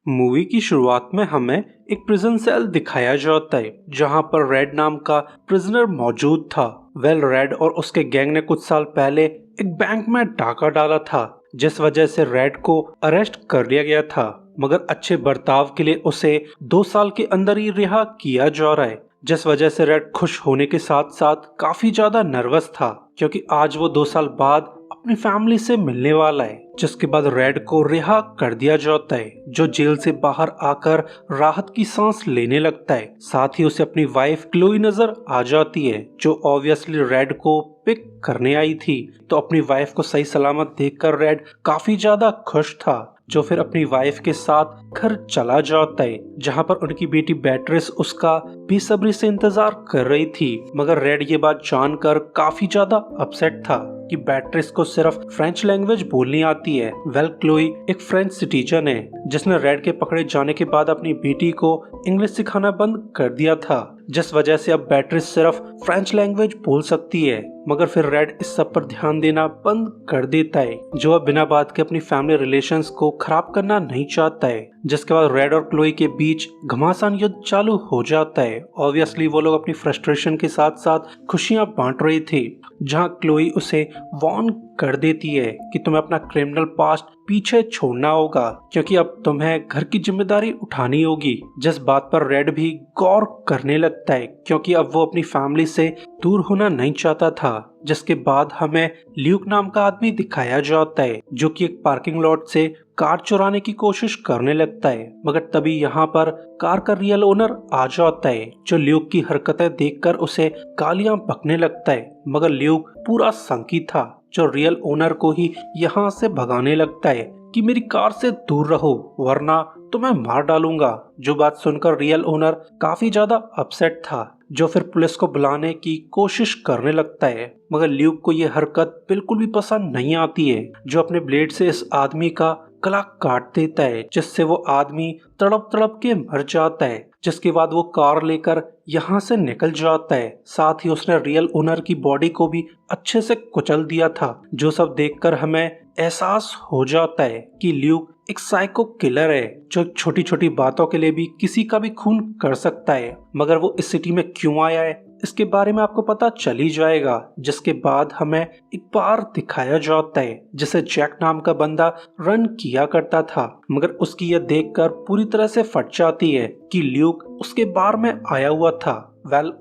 Movie की शुरुआत में हमें एक प्रिजन सेल दिखाया जाता है जहां पर रेड नाम का प्रिजनर मौजूद था। रेड और उसके गैंग ने कुछ साल पहले एक बैंक में डाका डाला था, जिस वजह से रेड को अरेस्ट कर लिया गया था। मगर अच्छे बर्ताव के लिए उसे 2 साल के अंदर ही रिहा किया जा रहा है, जिस वजह से रेड खुश होने के साथ साथ काफी ज्यादा नर्वस था, क्योंकि आज वो 2 साल बाद अपनी फैमिली से मिलने वाला है। जिसके बाद रेड को रिहा कर दिया जाता है, जो जेल से बाहर आकर राहत की सांस लेने लगता है। साथ ही उसे अपनी वाइफ क्लोई नजर आ जाती है, जो ऑब्वियसली रेड को पिक करने आई थी। तो अपनी वाइफ को सही सलामत देखकर रेड काफी ज्यादा खुश था, जो फिर अपनी वाइफ के साथ घर चला जाता है, जहां पर उनकी बेटी बैट्रिस उसका बेसब्री से इंतजार कर रही थी। मगर रेड ये बात जानकर काफी ज्यादा अपसेट था कि बैट्रिस को सिर्फ फ्रेंच लैंग्वेज बोलनी आती है। क्लोई एक फ्रेंच सिटीजन है, जिसने रेड के पकड़े जाने के बाद अपनी बेटी को इंग्लिश सिखाना बंद कर दिया था, जिस वजह से अब बैट्रिस सिर्फ फ्रेंच लैंग्वेज बोल सकती है। मगर फिर रेड इस सब पर ध्यान देना बंद कर देता है, जो अब बिना बात के अपनी फैमिली रिलेशंस को खराब करना नहीं चाहता है। जिसके बाद रेड और क्लोई के बीच घमासान युद्ध चालू हो जाता है। ऑब्वियसली वो लोग अपनी फ्रस्ट्रेशन के साथ साथ खुशियां बांट रहे थे, जहां क्लोई उसे वार्न कर देती है कि तुम्हें अपना क्रिमिनल पास्ट पीछे छोड़ना होगा, क्योंकि अब तुम्हें घर की जिम्मेदारी उठानी होगी। जिस बात पर रेड भी गौर करने लगता है, क्योंकि अब वो अपनी फैमिली से दूर होना नहीं चाहता था। जिसके बाद हमें ल्यूक नाम का आदमी दिखाया जाता है, जो कि एक पार्किंग लॉट से कार चुराने की कोशिश करने लगता है। मगर तभी यहाँ पर कार का रियल ओनर आ जाता है, जो ल्यूक की हरकतें देखकर उसे गालियां बकने लगता है। मगर ल्यूक पूरा संकी था, जो रियल ओनर को ही यहाँ से भगाने लगता है कि मेरी कार से दूर रहो वरना तुम्हें मार डालूंगा। जो बात सुनकर रियल ओनर काफी ज्यादा अपसेट था, जो फिर पुलिस को बुलाने की कोशिश करने लगता है। मगर ल्यूक को ये हरकत बिल्कुल भी पसंद नहीं आती है, जो अपने ब्लेड से इस आदमी का गला काट देता है, जिससे वो आदमी तड़प तड़प के मर जाता है। जिसके बाद वो कार लेकर यहाँ से निकल जाता है। साथ ही उसने रियल ओनर की बॉडी को भी अच्छे से कुचल दिया था, जो सब देखकर हमें एहसास हो जाता है कि ल्यूक एक साइको किलर है, जो छोटी छोटी बातों के लिए भी किसी का भी खून कर सकता है। मगर वो इस सिटी में क्यों आया है, इसके बारे में आपको पता चल ही जाएगा। जिसके बाद हमें एक बार दिखाया जाता है, जिसे जैक नाम का बंदा रन किया करता था। मगर उसकी यह देखकर पूरी तरह से फट जाती है कि ल्यूक उसके बार में आया हुआ था।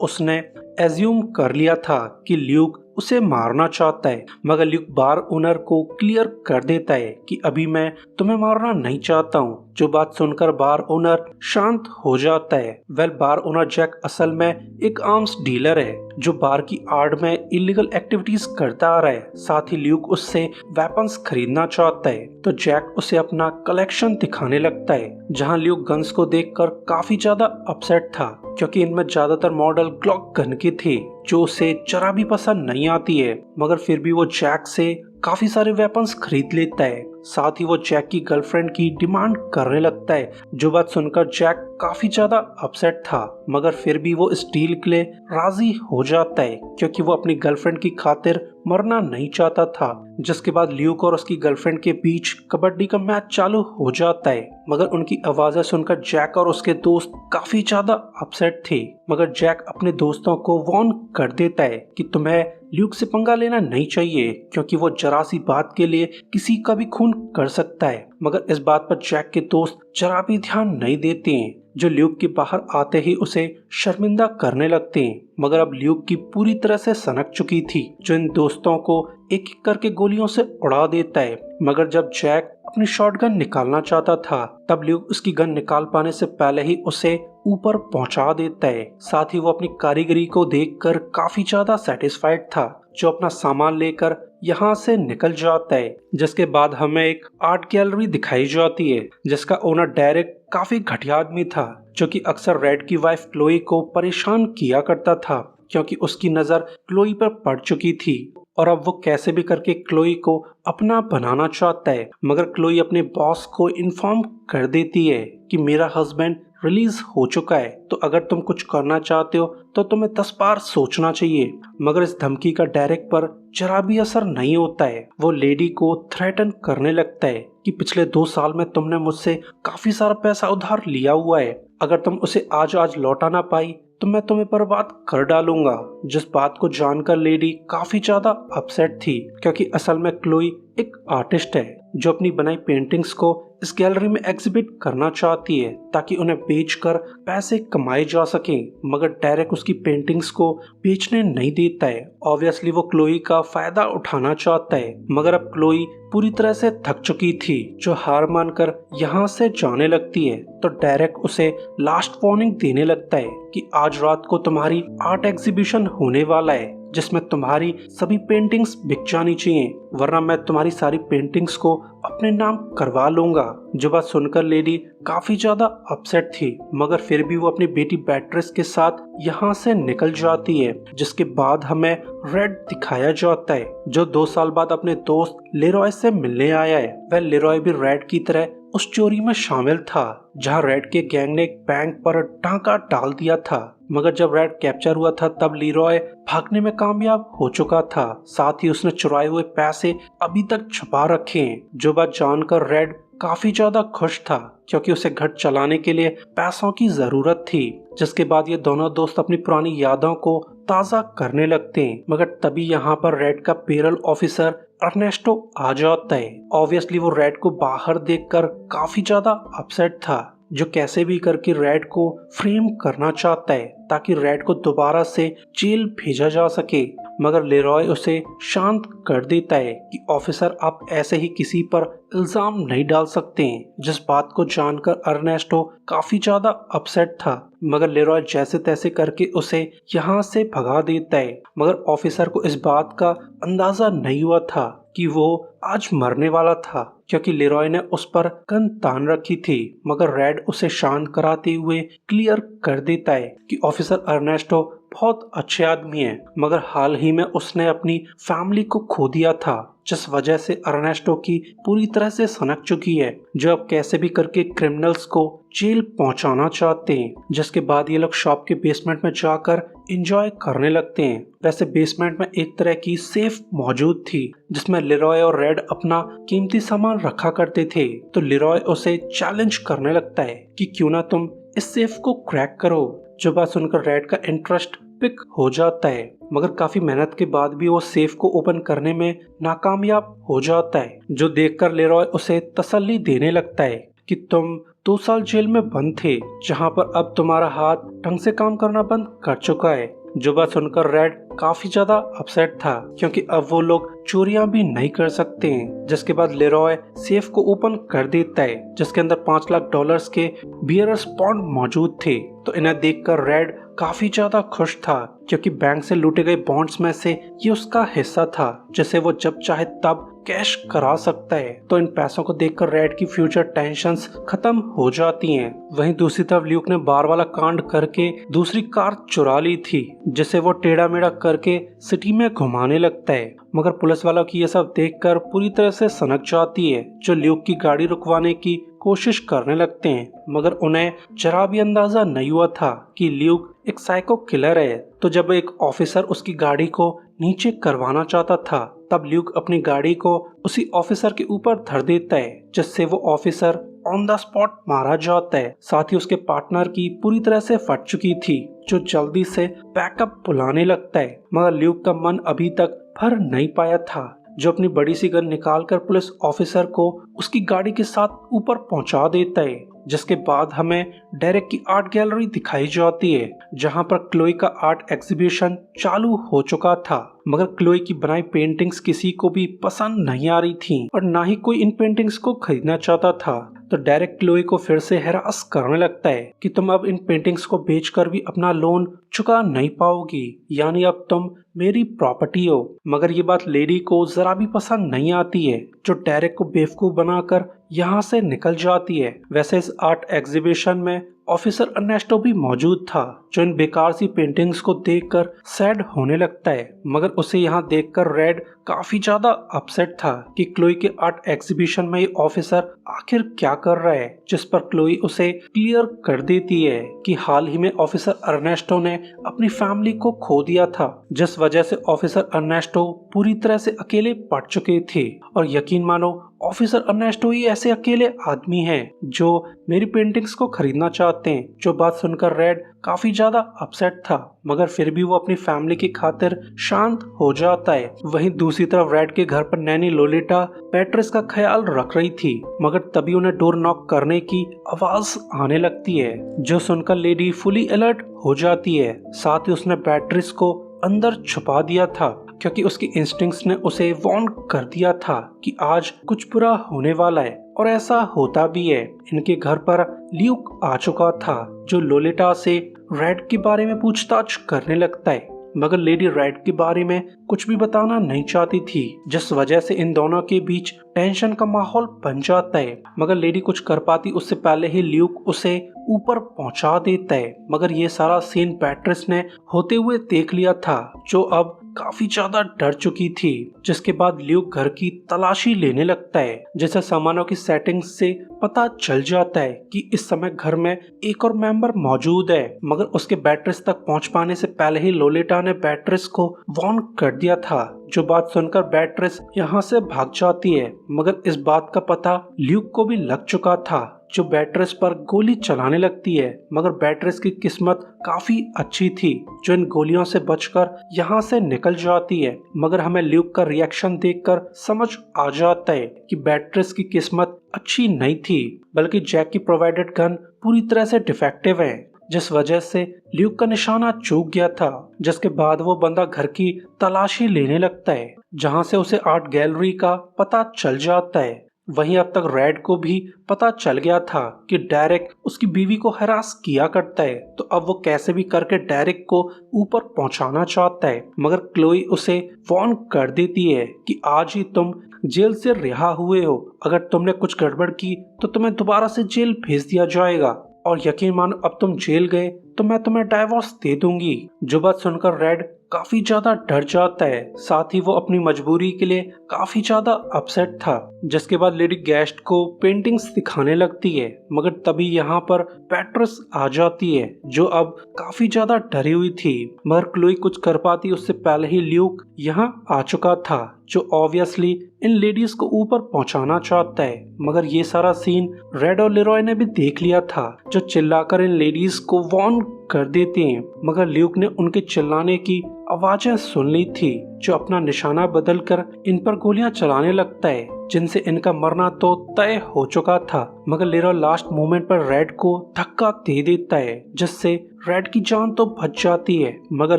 उसने एज्यूम कर लिया था कि ल्यूक उसे मारना चाहता है। मगर ल्यूक बार ओनर को क्लियर कर देता है कि अभी मैं तुम्हें मारना नहीं चाहता हूँ। जो बात सुनकर बार ओनर शांत हो जाता है। बार ओनर जैक असल में एक आर्म्स डीलर है, जो बार की आड़ में इलीगल एक्टिविटीज करता आ रहा है। साथ ही ल्यूक उससे वेपन्स खरीदना चाहता है, तो जैक उसे अपना कलेक्शन दिखाने लगता है, जहां ल्यूक गन्स को देखकर काफी ज्यादा अपसेट था, क्योंकि इनमें ज्यादातर मॉडल ग्लॉक गन के थे, जो उसे जरा भी पसंद नहीं आती है। मगर फिर भी वो जैक से काफी सारे वेपन्स खरीद लेता है। साथ ही वो जैक की गर्लफ्रेंड की डिमांड करने लगता है, जो बात सुनकर जैक काफी ज्यादा अपसेट था। मगर फिर भी वो इस डील के लिए राजी हो जाता है, क्योंकि वो अपनी गर्लफ्रेंड की खातिर मरना नहीं चाहता था। जिसके बाद ल्यूक और उसकी गर्लफ्रेंड के बीच कबड्डी का मैच चालू हो जाता है। मगर उनकी आवाजें सुनकर जैक और उसके दोस्त काफी ज्यादा अपसेट थे। मगर जैक अपने दोस्तों को वार्न कर देता है कि तुम्हें ल्यूक से पंगा लेना नहीं चाहिए, क्योंकि वो जरा सी बात के लिए किसी का भी खून कर सकता है। मगर इस बात पर जैक के दोस्त जरा भी ध्यान नहीं देते हैं, जो ल्यूक के बाहर आते ही उसे शर्मिंदा करने लगते हैं। मगर अब ल्यूक की पूरी तरह से सनक चुकी थी, जो इन दोस्तों को एक एक करके गोलियों से उड़ा देता है। मगर जब जैक अपनी शॉटगन निकालना चाहता था, तब ल्यूक उसकी गन निकाल पाने से पहले ही उसे ऊपर पहुंचा देता है। साथ ही वो अपनी कारीगरी को देखकर काफी ज्यादा सेटिस्फाइड था, जो अपना सामान लेकर यहाँ से निकल जाता है। जिसके बाद हमें एक आर्ट गैलरी दिखाई जाती है, जिसका ओनर डायरेक्ट काफी घटिया आदमी था, जो कि अक्सर रेड की वाइफ क्लोई को परेशान किया करता था, क्योंकि उसकी नजर क्लोई पर पड़ चुकी थी और अब वो कैसे भी करके क्लोई को अपना बनाना चाहता है। मगर क्लोई अपने बॉस को इन्फॉर्म कर देती है कि मेरा हस्बैंड रिलीज हो चुका है, तो अगर तुम कुछ करना चाहते हो तो तुम्हें 10 बार सोचना चाहिए। मगर इस धमकी का डेरेक पर जरा भी असर नहीं होता है। वो लेडी को थ्रेटन करने लगता है कि पिछले 2 साल में तुमने मुझसे काफी सारा पैसा उधार लिया हुआ है, अगर तुम उसे आज लौटा ना पाई तो मैं तुम्हें बर्बाद कर डालूंगा। जिस बात को जानकर लेडी काफी ज्यादा अपसेट थी, क्योंकि असल में क्लोई एक आर्टिस्ट है जो अपनी बनाई पेंटिंग्स को इस गैलरी में एग्जिबिट करना चाहती है ताकि उन्हें बेचकर पैसे कमाए जा सकें। मगर डेरेक उसकी पेंटिंग्स को बेचने नहीं देता है। ऑब्वियसली वो क्लोई का फायदा उठाना चाहता है। मगर अब क्लोई पूरी तरह से थक चुकी थी, जो हार मानकर यहाँ से जाने लगती है। तो डेरेक उसे लास्ट वार्निंग देने लगता है कि आज रात को तुम्हारी आर्ट एग्जीबिशन होने वाला है जिसमें तुम्हारी सभी पेंटिंग्स बिक जानी चाहिए, वरना मैं तुम्हारी सारी पेंटिंग्स को अपने नाम करवा लूंगा। जो बात सुनकर लेडी काफी ज्यादा अपसेट थी, मगर फिर भी वो अपनी बेटी बैट्रिस के साथ यहाँ से निकल जाती है। जिसके बाद हमें रेड दिखाया जाता है, जो 2 साल बाद अपने दोस्त लेरॉय से मिलने आया है। वह लेरॉय भी रेड की तरह उस चोरी में शामिल था जहां रेड के गैंग ने एक बैंक पर डाका डाल दिया था। मगर जब रेड कैप्चर हुआ था तब लीरॉय भागने में कामयाब हो चुका था। साथ ही उसने चुराए हुए पैसे अभी तक छुपा रखे हैं। जो बात जानकर रेड काफी ज्यादा खुश था, क्योंकि उसे घर चलाने के लिए पैसों की जरूरत थी। जिसके बाद ये दोनों दोस्त अपनी पुरानी यादों को ताजा करने लगते हैं। मगर तभी यहाँ पर रेड का पेरोल ऑफिसर अर्नेस्टो आ जाता है। ऑब्वियसली वो रेड को बाहर देखकर काफी ज्यादा अपसेट था, जो कैसे भी करके रेड को फ्रेम करना चाहता है ताकि रेड को दोबारा से जेल भेजा जा सके। मगर लेरॉय उसे शांत कर देता है कि ऑफिसर आप ऐसे ही किसी पर इल्जाम नहीं डाल सकते हैं। जिस बात को जानकर अर्नेस्टो काफी ज्यादा अपसेट था, मगर लेरॉय जैसे तैसे करके उसे यहाँ से भगा देता है। मगर ऑफिसर को इस बात का अंदाजा नहीं हुआ था कि वो आज मरने वाला था, क्योंकि लेरॉय ने उस पर गन तान रखी थी। मगर रेड उसे शांत कराते हुए क्लियर कर देता है कि ऑफिसर अर्नेस्टो बहुत अच्छे आदमी है, मगर हाल ही में उसने अपनी फैमिली को खो दिया था, जिस वजह से अर्नेस्टो की पूरी तरह से सनक चुकी है, जो अब कैसे भी करके क्रिमिनल्स को जेल पहुंचाना चाहते हैं। जिसके बाद ये लोग शॉप के बेसमेंट में जाकर एंजॉय करने लगते हैं। वैसे बेसमेंट में एक तरह की सेफ मौजूद थी जिसमें लेरॉय और रेड अपना कीमती सामान रखा करते थे। तो लेरॉय उसे चैलेंज करने लगता है कि क्यों ना तुम इस सेफ को क्रैक करो। जो बात सुनकर रेड का इंटरेस्ट पिक हो जाता है, मगर काफी मेहनत के बाद भी वो सेफ को ओपन करने में नाकामयाब हो जाता है। जो देखकर लेरॉय उसे तसल्ली देने लगता है कि तुम 2 साल जेल में बंद थे, जहां पर अब तुम्हारा हाथ ढंग से काम करना बंद कर चुका है। जो बात सुनकर रेड काफी ज्यादा अपसेट था, क्योंकि अब वो लोग चोरियां भी नहीं कर सकते हैं। जिसके बाद लेरॉय सेफ को ओपन कर देता है, जिसके अंदर $5 लाख के बियरर्स बॉन्ड मौजूद थे। तो इन्हें देखकर रेड काफी ज्यादा खुश था, क्योंकि बैंक से लूटे गए बॉन्ड्स में से ये उसका हिस्सा था, जिसे वो जब चाहे तब कैश करा सकता है। तो इन पैसों को देखकर रेड की फ्यूचर टेंशन्स खत्म हो जाती हैं। वहीं दूसरी तरफ ल्यूक ने बार वाला कांड करके दूसरी कार चुरा ली थी, जिसे वो टेढ़ा मेढ़ा करके सिटी में घुमाने लगता है। मगर पुलिस वालों की ये सब देखकर पूरी तरह से सनक जाती है, जो ल्यूक की गाड़ी रुकवाने की कोशिश करने लगते हैं। मगर उन्हें जरा भी अंदाजा नहीं हुआ था कि ल्यूक एक साइको किलर है। तो जब एक ऑफिसर उसकी गाड़ी को नीचे करवाना चाहता था, तब ल्यूक अपनी गाड़ी को उसी ऑफिसर के ऊपर धर देता है, जिससे वो ऑफिसर ऑन द स्पॉट मारा जाता है। साथ ही उसके पार्टनर की पूरी तरह से फट चुकी थी, जो जल्दी से बैकअप बुलाने लगता है। मगर ल्यूक का मन अभी तक भर नहीं पाया था, जो अपनी बड़ी सी गन निकालकर पुलिस ऑफिसर को उसकी गाड़ी के साथ ऊपर पहुंचा देता है। जिसके बाद हमें डेरेक की आर्ट गैलरी दिखाई जाती है, जहां पर क्लोई का आर्ट एग्जीबिशन चालू हो चुका था। मगर क्लोई की बनाई पेंटिंग्स किसी को भी पसंद नहीं आ रही थी, और ना ही कोई इन पेंटिंग्स को खरीदना चाहता था। तो डेरेक क्लोई को फिर से हैरास करने लगता है कि तुम अब इन पेंटिंग्स को बेचकर भी अपना लोन चुका नहीं पाओगी, यानी अब तुम मेरी प्रॉपर्टी हो। मगर ये बात लेडी को जरा भी पसंद नहीं आती है, जो डेरेक को बेवकूफ बनाकर यहाँ से निकल जाती है। वैसे इस आर्ट एग्जीबिशन में ऑफिसर अर्नेस्टो भी मौजूद था, जो इन बेकार सी पेंटिंग्स को देखकर सैड होने लगता है। मगर उसे यहाँ देखकर रेड काफी ज्यादा अपसेट था कि क्लोई के आर्ट एग्जीबिशन में ये ऑफिसर आखिर क्या कर रहा है, जिस पर क्लोई उसे क्लियर कर देती है कि हाल ही में ऑफिसर अर्नेस्टो ने अपनी फैमिली को खो दिया था, जिस वजह से ऑफिसर अर्नेस्टो पूरी तरह से अकेले पड़ चुके थे। और यकीन मानो, ऑफिसर अर्नेस्टो ही ऐसे अकेले आदमी हैं जो मेरी पेंटिंग्स को खरीदना चाहते हैं। जो बात सुनकर रेड काफी ज्यादा अपसेट था, मगर फिर भी वो अपनी फैमिली की खातिर शांत हो जाता है। वहीं दूसरी तरफ रेड के घर पर नैनी लोलिटा पैट्रिस का ख्याल रख रही थी, मगर तभी उन्हें डोर नॉक करने की आवाज आने लगती है, जो सुनकर लेडी फुली अलर्ट हो जाती है। साथ ही उसने पैट्रिस को अंदर छुपा दिया था, क्योंकि उसकी इंस्टिंक्ट्स ने उसे वार्न कर दिया था कि आज कुछ बुरा होने वाला है। और ऐसा होता भी है। इनके घर पर ल्यूक आ चुका था, जो लोलिटा से रेड के बारे में पूछताछ करने लगता है, मगर लेडी रेड के बारे में कुछ भी बताना नहीं चाहती थी, जिस वजह से इन दोनों के बीच टेंशन का माहौल बन जाता है। मगर लेडी कुछ कर पाती उससे पहले ही ल्यूक उसे ऊपर पहुंचा देता है। मगर ये सारा सीन पैट्रिस ने होते हुए देख लिया था, जो अब काफी ज्यादा डर चुकी थी। जिसके बाद ल्यूक घर की तलाशी लेने लगता है, जिसे सामानों की सेटिंग्स से पता चल जाता है कि इस समय घर में एक और मेंबर मौजूद है। मगर उसके बैट्रिस तक पहुंच पाने से पहले ही लोलिटा ने बैट्रिस को वार्न कर दिया था, जो बात सुनकर बैट्रिस यहाँ से भाग जाती है। मगर इस बात का पता ल्यूक को भी लग चुका था, जो बैट्रिस पर गोली चलाने लगती है। मगर बैट्रिस की किस्मत काफी अच्छी थी, जो इन गोलियों से बचकर यहाँ से निकल जाती है। मगर हमें ल्यूक का रिएक्शन देखकर समझ आ जाता है कि बैट्रिस की किस्मत अच्छी नहीं थी, बल्कि जैक की प्रोवाइडेड गन पूरी तरह से डिफेक्टिव है, जिस वजह से ल्यूक का निशाना चूक गया था। जिसके बाद वो बंदा घर की तलाशी लेने लगता है, जहाँ से उसे आर्ट गैलरी का पता चल जाता है। वहीं अब तक रेड को भी पता चल गया था कि डेरेक उसकी बीवी को हरास किया करता है, तो अब वो कैसे भी करके डेरेक को ऊपर पहुंचाना चाहता है। मगर क्लोई उसे वार्न कर देती है कि आज ही तुम जेल से रिहा हुए हो, अगर तुमने कुछ गड़बड़ की तो तुम्हें दोबारा से जेल भेज दिया जाएगा, और यकीन मानो अब तुम जेल गए तो मैं तुम्हें डाइवोर्स दे दूंगी। जो बात सुनकर रेड काफी ज्यादा डर जाता है, साथ ही वो अपनी मजबूरी के लिए काफी ज्यादा अपसेट था। जिसके बाद लेडी गेस्ट को पेंटिंग्स दिखाने लगती है, मगर तभी यहाँ पर पैट्रिस आ जाती है, जो अब काफी ज्यादा डरी हुई थी। मगर क्लोई कुछ कर पाती उससे पहले ही ल्यूक यहाँ आ चुका था, जो ऑब्वियसली इन लेडीज को ऊपर पहुंचाना चाहता है। मगर ये सारा सीन रेड और लेरॉय ने भी देख लिया था, जो चिल्लाकर इन लेडीज को वार्न कर देते हैं। मगर ल्यूक ने उनके चिल्लाने की आवाजें सुन ली थी, जो अपना निशाना बदलकर इन पर गोलियां चलाने लगता है, जिनसे इनका मरना तो तय हो चुका था। मगर लेरॉय लास्ट मोमेंट पर रेड को धक्का दे देता है, जिससे रेड की जान तो बच जाती है, मगर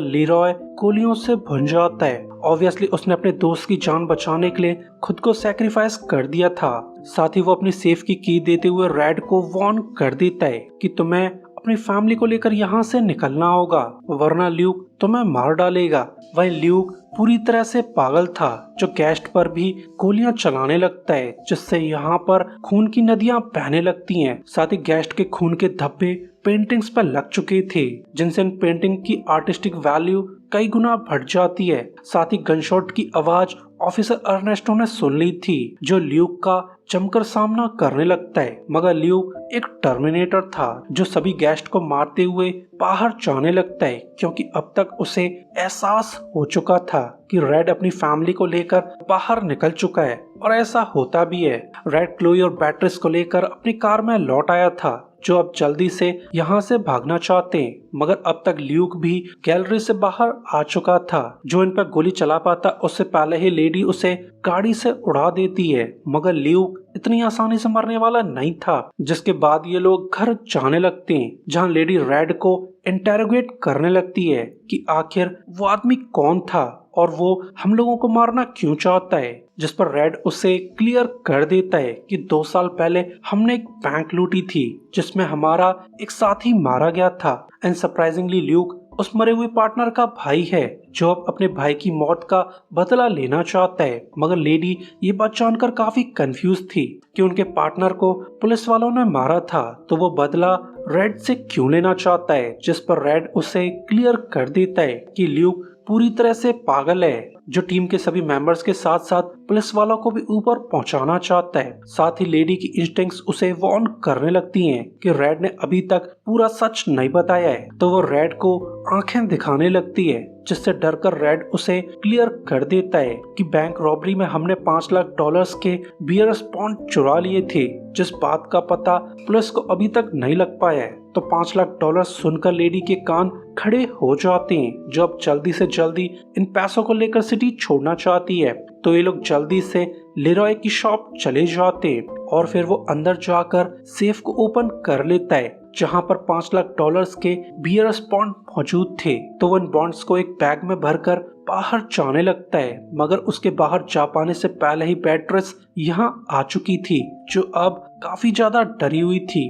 लेरॉय गोलियों से भुन जाता है। ऑब्वियसली उसने अपने दोस्त की जान बचाने के लिए खुद को सैक्रिफाइस कर दिया था। साथ ही वो अपनी सेफ की की देते हुए रेड को वार्न कर देता है कि तुम्हें अपनी फैमिली को लेकर यहाँ से निकलना होगा, वरना ल्यूक तुम्हें मार डालेगा। वहीं ल्यूक पूरी तरह से पागल था, जो गेस्ट पर भी गोलियां चलाने लगता है, जिससे यहाँ पर खून की नदियां बहने लगती हैं। साथ ही गेस्ट के खून के धब्बे पेंटिंग्स पर लग चुके थे, जिनसे इन पेंटिंग की आर्टिस्टिक वैल्यू कई गुना बढ़ जाती है। साथ ही गनशॉट की आवाज ऑफिसर अर्नेस्टो ने सुन ली थी, जो ल्यूक का जमकर सामना करने लगता है। मगर ल्यूक एक टर्मिनेटर था, जो सभी गेस्ट को मारते हुए बाहर जाने लगता है, क्योंकि अब तक उसे एहसास हो चुका था कि रेड अपनी फैमिली को लेकर बाहर निकल चुका है। और ऐसा होता भी है। रेड क्लोई और बैट्रिस को लेकर अपनी कार में लौट आया था, जो अब जल्दी से यहाँ से भागना चाहते हैं। मगर अब तक ल्यूक भी गैलरी से बाहर आ चुका था, जो इन पर गोली चला पाता उससे पहले ही लेडी उसे गाड़ी से उड़ा देती है। मगर ल्यूक इतनी आसानी से मरने वाला नहीं था, जिसके बाद ये लोग घर जाने लगते हैं, जहाँ लेडी रेड को इंटेरोगेट करने लगती है कि आखिर वो आदमी कौन था और वो हम लोगों को मारना क्यों चाहता है। जिस पर रेड उसे क्लियर कर देता है कि 2 साल पहले हमने एक बैंक लूटी थी, जिसमें हमारा एक साथी मारा गया था। एंड सरप्राइजिंगली ल्यूक उस मरे हुए पार्टनर का भाई है जो अब अपने भाई की मौत का बदला लेना चाहता है। मगर लेडी ये बात जानकर काफी कंफ्यूज थी कि उनके पार्टनर को पुलिस वालों ने मारा था, तो वो बदला रेड से क्यों लेना चाहता है। जिस पर रेड उसे क्लियर कर देता है कि ल्यूक पूरी तरह से पागल है, जो टीम के सभी मेंबर्स के साथ साथ पुलिस वालों को भी ऊपर पहुंचाना चाहता है। साथ ही लेडी की इंस्टिंक्ट्स उसे वार्न करने लगती हैं कि रेड ने अभी तक पूरा सच नहीं बताया है, तो वो रेड को आंखें दिखाने लगती है, जिससे डरकर रेड उसे क्लियर कर देता है कि बैंक रॉबरी में हमने $5 लाख के बियर्स पॉन्ड चुरा लिए थे, जिस बात का पता पुलिस को अभी तक नहीं लग पाया है। तो $5 लाख सुनकर लेडी के कान खड़े हो जाते हैं, जो अब जल्दी से जल्दी इन पैसों को लेकर सिटी छोड़ना चाहती है। तो ये लोग जल्दी से लेरॉय की शॉप चले जाते हैं और फिर वो अंदर जाकर सेफ को ओपन कर लेता है, जहां पर $5 लाख के बियर्स बॉन्ड मौजूद थे। तो वो इन बॉन्ड्स को एक बैग में भरकर बाहर जाने लगता है, मगर उसके बाहर जा पाने से पहले ही बैट्रेस यहाँ आ चुकी थी, जो अब काफी ज्यादा डरी हुई थी।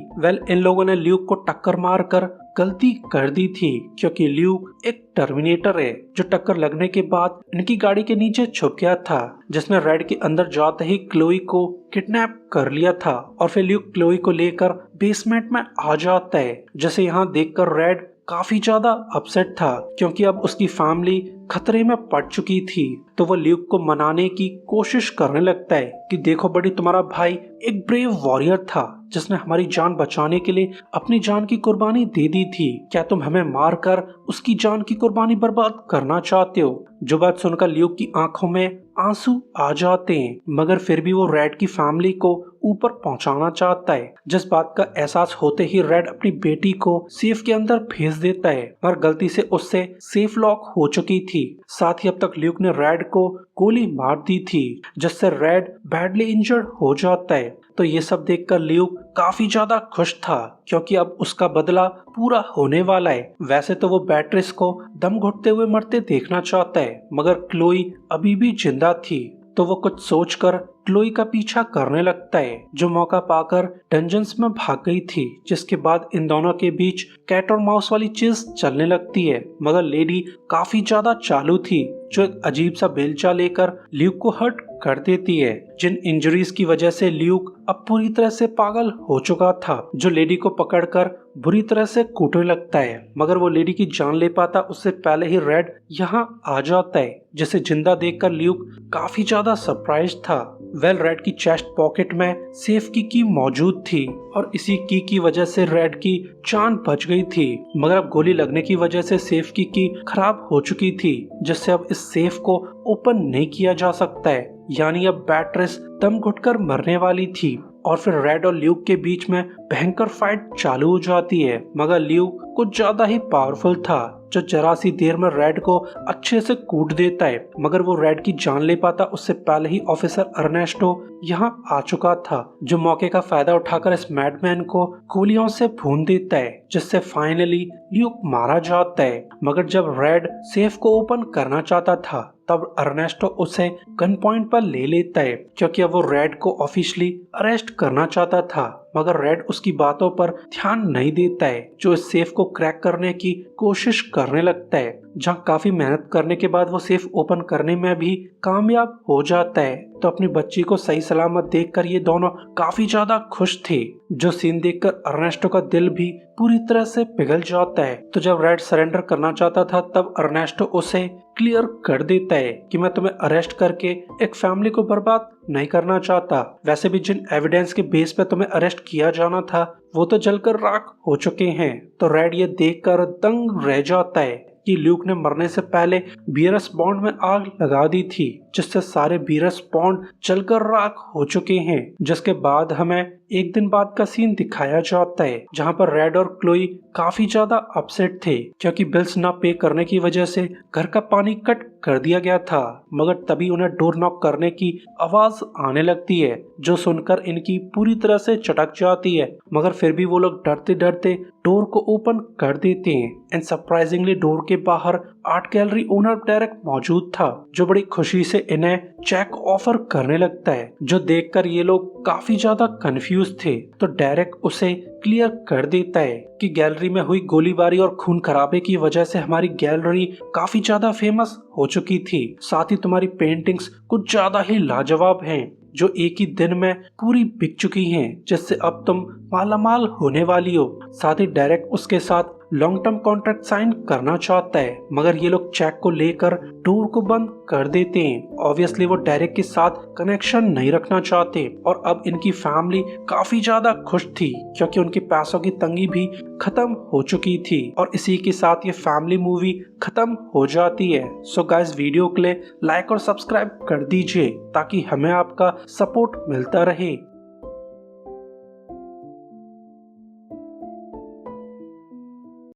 इन लोगों ने ल्यूक को टक्कर मारकर गलती कर दी थी, क्योंकि ल्यूक एक टर्मिनेटर है जो टक्कर लगने के बाद इनकी गाड़ी के नीचे छुप गया था, जिसने रेड के अंदर जाते ही क्लोई को किडनैप कर लिया था। और फिर ल्यूक क्लोई को लेकर बेसमेंट में आ जाता है, जैसे यहाँ देखकर रेड काफी ज्यादा अपसेट था, क्योंकि अब उसकी फैमिली खतरे में पड़ चुकी थी। तो वो ल्यूक को मनाने की कोशिश करने लगता है कि देखो बड़ी, तुम्हारा भाई एक ब्रेव वॉरियर था जिसने हमारी जान बचाने के लिए अपनी जान की कुर्बानी दे दी थी। क्या तुम हमें मारकर उसकी जान की कुर्बानी बर्बाद करना चाहते हो? जो बात सुनकर ल्यूक की आंखों में आंसू आ जाते हैं, मगर फिर भी वो रेड की फैमिली को ऊपर पहुंचाना चाहता है। जिस बात का एहसास होते ही रेड अपनी बेटी को सेफ के अंदर भेज देता है, पर गलती से उससे सेफ लॉक हो चुकी थी। साथ ही अब तक ल्यूक ने रेड को गोली मार दी थी, जिससे रेड बैडली इंजर्ड हो जाता है। तो ये सब देखकर ल्यूक काफी ज्यादा खुश था, क्योंकि अब उसका बदला पूरा होने वाला है। वैसे तो वो बैट्रिस को दम घुटते हुए मरते देखना चाहता है, मगर क्लोई अभी भी जिंदा थी, तो वो कुछ सोचकर क्लोई का पीछा करने लगता है, जो मौका पाकर डंजन्स में भाग गई थी। जिसके बाद इन दोनों के बीच कैट और माउस वाली चीज चलने लगती है, मगर लेडी काफी ज्यादा चालू थी, जो एक अजीब सा बेलचा लेकर ल्यूक को हर्ट कर देती है, जिन इंजरीज की वजह से ल्यूक अब पूरी तरह से पागल हो चुका था, जो लेडी को पकड़कर बुरी तरह से कूटने लगता है। मगर वो लेडी की जान ले पाता उससे पहले ही रेड यहाँ आ जाता है, जिसे जिंदा देखकर ल्यूक काफी ज्यादा सरप्राइज था। रेड की चेस्ट पॉकेट में सेफ की की मौजूद थी, और इसी की वजह से रेड की जान बच गई थी। मगर अब गोली लगने की वजह से सेफ की खराब हो चुकी थी, जिससे अब इस सेफ को ओपन नहीं किया जा सकता है। यानी अब बैट्रेस दम घुटकर मरने वाली थी, और फिर रेड और ल्यूक के बीच में भयंकर फाइट चालू हो जाती है। मगर ल्यूक कुछ ज्यादा ही पावरफुल था, जो जरा सी देर में रेड को अच्छे से कूट देता है। मगर वो रेड की जान ले पाता उससे पहले ही ऑफिसर अर्नेस्टो यहाँ आ चुका था, जो मौके का फायदा उठाकर इस मैडमैन को गोलियों से भून देता है, जिससे फाइनली ल्यूक मारा जाता है। मगर जब रेड सेफ को ओपन करना चाहता था, तब अर्नेस्टो उसे गन पॉइंट पर ले लेता है, क्योंकि अब वो रेड को ऑफिशियली अरेस्ट करना चाहता था। मगर रेड उसकी बातों पर ध्यान नहीं देता है, जो इस सेफ को क्रैक करने की कोशिश करने लगता है, जहाँ काफी मेहनत करने के बाद वो सेफ ओपन करने में भी कामयाब हो जाता है। तो अपनी बच्ची को सही सलामत देखकर ये दोनों काफी ज्यादा खुश थे, जो सीन देखकर अर्नेस्टो का दिल भी पूरी तरह से पिघल जाता है। तो जब रेड सरेंडर करना चाहता था, तब अर्नेस्टो उसे क्लियर कर देता है कि मैं तुम्हें अरेस्ट करके एक फैमिली को बर्बाद नहीं करना चाहता। वैसे भी जिन एविडेंस के बेस पे तुम्हें अरेस्ट किया जाना था, वो तो जलकर राख हो चुके हैं। तो रेड ये देखकर दंग रह जाता है कि ल्यूक ने मरने से पहले बीरस बॉन्ड में आग लगा दी थी, जिससे सारे बीरस बॉन्ड जलकर राख हो चुके हैं। जिसके बाद हमें एक दिन बाद का सीन दिखाया जाता है, जहां पर रेड और क्लोई काफी ज्यादा अपसेट थे, क्योंकि बिल्स ना पे करने की वजह से घर का पानी कट कर दिया गया था। मगर तभी उन्हें डोर नॉक करने की आवाज आने लगती है, जो सुनकर इनकी पूरी तरह से चटक जाती है। मगर फिर भी वो लोग डरते डरते डोर को ओपन कर देते हैं, एंड सरप्राइजिंगली डोर के बाहर आर्ट गैलरी ओनर डेरेक मौजूद था, जो बड़ी खुशी से इन्हें चेक ऑफर करने लगता है, जो देखकर ये लोग काफी ज्यादा कंफ्यूज कंफ्यूज थे तो डेरेक उसे क्लियर कर देता है कि गैलरी में हुई गोलीबारी और खून खराबे की वजह से हमारी गैलरी काफी ज्यादा फेमस हो चुकी थी। साथ ही तुम्हारी पेंटिंग्स कुछ ज्यादा ही लाजवाब हैं जो एक ही दिन में पूरी बिक चुकी हैं, जिससे अब तुम मालामाल होने वाली हो। साथ ही डेरेक उसके साथ लॉन्ग टर्म कॉन्ट्रैक्ट साइन करना चाहता है, मगर ये लोग चेक को लेकर डोर को बंद कर देते हैं। ऑब्वियसली वो डेरेक के साथ कनेक्शन नहीं रखना चाहते और अब इनकी फैमिली काफी ज्यादा खुश थी क्योंकि उनके पैसों की तंगी भी खत्म हो चुकी थी और इसी के साथ ये फैमिली मूवी खत्म हो जाती है। सो गाइस, वीडियो के लिए लाइक और सब्सक्राइब कर दीजिए ताकि हमें आपका सपोर्ट मिलता रहे।